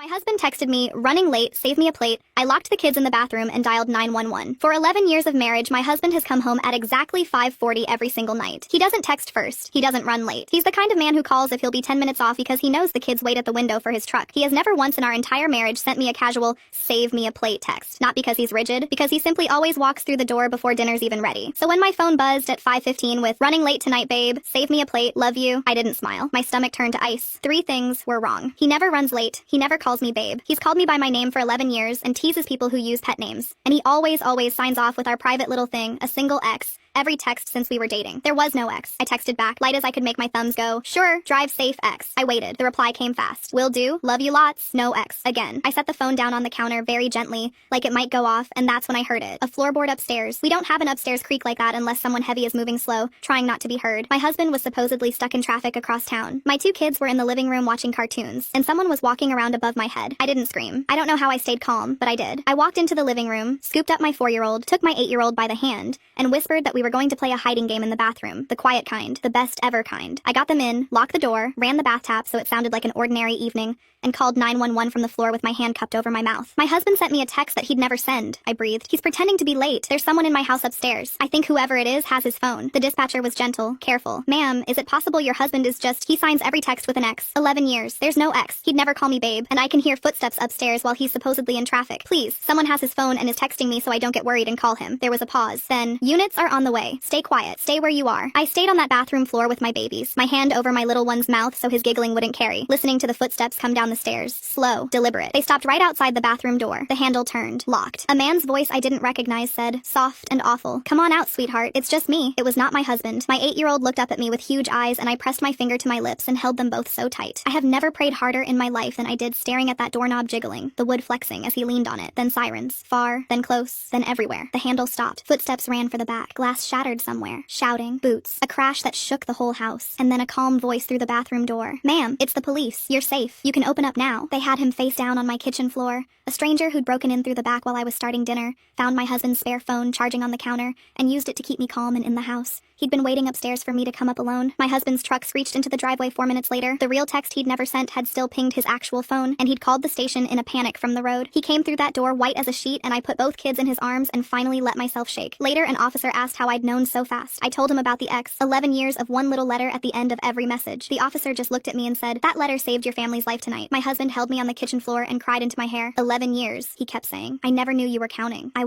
My husband texted me, running late, save me a plate. I locked the kids in the bathroom and dialed 911. For 11 years of marriage, my husband has come home at exactly 5:40 every single night. He doesn't text first. He doesn't run late. He's the kind of man who calls if he'll be 10 minutes off because he knows the kids wait at the window for his truck. He has never once in our entire marriage sent me a casual, save me a plate text. Not because he's rigid, because he simply always walks through the door before dinner's even ready. So when my phone buzzed at 5:15 with, running late tonight, babe, save me a plate, love you, I didn't smile. My stomach turned to ice. 3 things were wrong. He never runs late. He never calls me babe. He's called me by my name for 11 years and teases people who use pet names. And he always signs off with our private little thing, a single X. Every text since we were dating. There was no X. I texted back, light as I could make my thumbs go, sure, drive safe, X. I waited. The reply came fast. Will do. Love you lots. No X. Again. I set the phone down on the counter very gently, like it might go off, and that's when I heard it. A floorboard upstairs. We don't have an upstairs creak like that unless someone heavy is moving slow, trying not to be heard. My husband was supposedly stuck in traffic across town. My 2 kids were in the living room watching cartoons, and someone was walking around above my head. I didn't scream. I don't know how I stayed calm, but I did. I walked into the living room, scooped up my 4-year-old, took my 8-year-old by the hand, and whispered that we were going to play a hiding game in the bathroom, the quiet kind, the best ever kind. I got them in, locked the door, ran the bath tap so it sounded like an ordinary evening, and called 911 from the floor with my hand cupped over my mouth. My husband sent me a text that he'd never send. I breathed. He's pretending to be late. There's someone in my house upstairs. I think whoever it is has his phone. The dispatcher was gentle, careful. Ma'am, is it possible your husband is just, he signs every text with an X. 11 years. There's no X. He'd never call me babe, and I can hear footsteps upstairs while he's supposedly in traffic. Please, someone has his phone and is texting me so I don't get worried and call him. There was a pause. Then, units are on the way. Stay quiet. Stay where you are. I stayed on that bathroom floor with my babies, my hand over my little one's mouth so his giggling wouldn't carry, listening to the footsteps come down the stairs. Slow, deliberate. They stopped right outside the bathroom door. The handle turned. Locked. A man's voice I didn't recognize said, soft and awful, come on out, sweetheart. It's just me. It was not my husband. My 8-year-old looked up at me with huge eyes and I pressed my finger to my lips and held them both so tight. I have never prayed harder in my life than I did staring at that doorknob jiggling, the wood flexing as he leaned on it. Then sirens. Far, then close, then everywhere. The handle stopped. Footsteps ran for the back. Glass shattered somewhere. Shouting. Boots. A crash that shook the whole house. And then a calm voice through the bathroom door. Ma'am, it's the police. You're safe. You can open up now. They had him face down on my kitchen floor. A stranger who'd broken in through the back while I was starting dinner, found my husband's spare phone charging on the counter, and used it to keep me calm and in the house. He'd been waiting upstairs for me to come up alone. My husband's truck screeched into the driveway 4 minutes later. The real text he'd never sent had still pinged his actual phone, and he'd called the station in a panic from the road. He came through that door white as a sheet, and I put both kids in his arms and finally let myself shake. Later, an officer asked how I'd known so fast. I told him about the X, 11 years of one little letter at the end of every message. The officer just looked at me and said, that letter saved your family's life tonight. My husband held me on the kitchen floor and cried into my hair. 11 years, he kept saying. I never knew you were counting. I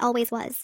always was.